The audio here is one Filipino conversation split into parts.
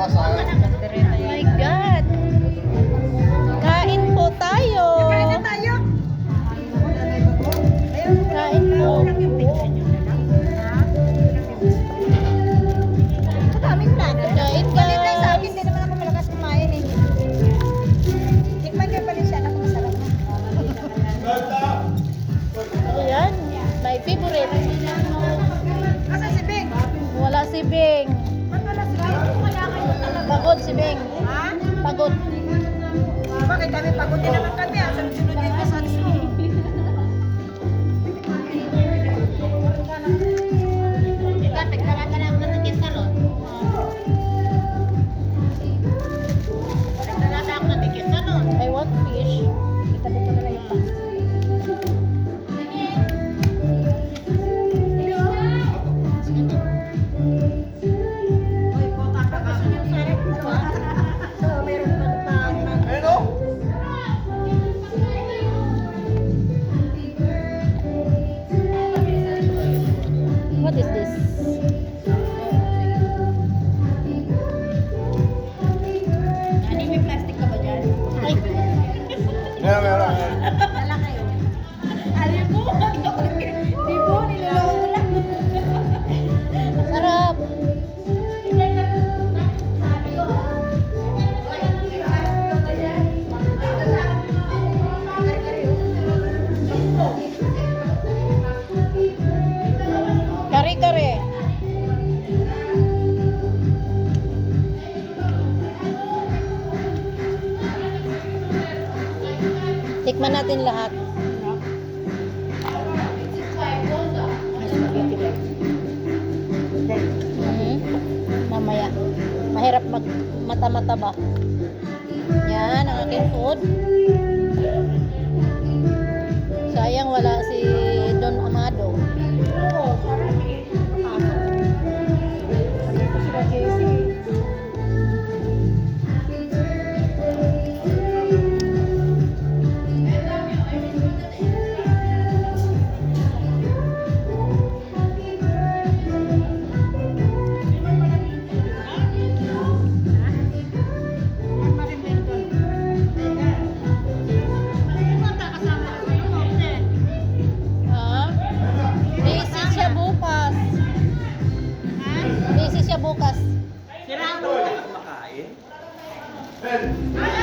My God! Kain po tayo! Kain po! Maraming plato. Kain Balik tayo sa guys! akin, hindi naman ako malakas kumain eh. Tikman niyo pa rin siya, naku masarap na. Ayan, my favorite. Asan si Bing? Wala si Bing. Ba't wala si Bing? Wala kayo talaga. Pagod si Bing. Ha? Pagod. Bakit kami pagod din naman kami? Sunod-sunod yung masalis mo. I want fish. Itabi ko na lang yung pang. Oy, kota ka ka. So, meron pang What is this? Ani, may plastic ka ba dyan? Ay, Dala kayo. Alam mo, di po, niloloko mo lang. sarap. Kare-kare. Tikman natin lahat. Mamaya. Mahirap mata-mata ba? Yan, ang aking food. Sayang wala si Don Amado. Sila JC. Ha? Busy siya bukas. Busy siya bukas.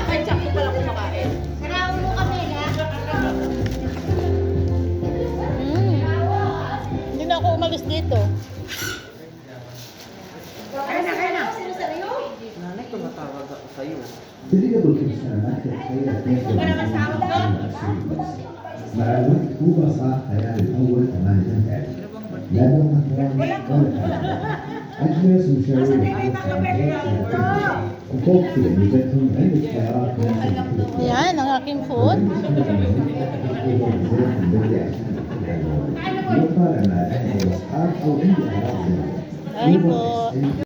Ay, sakto pala kumakain. Siraon mo kami, ha? Hindi na ako umalis dito. Kaya na. Nanay, tumatawag ako sa'yo. Delegado الإنسانات الخير مع الوقت هو صار خيال الأول كمان ينفع لا دوم أجلس مشاور وفوق في ميزتهم عند الخيارات Yan, ang aking food. يقال أن أحد الأصحاب أو عندي أعراض Ay po.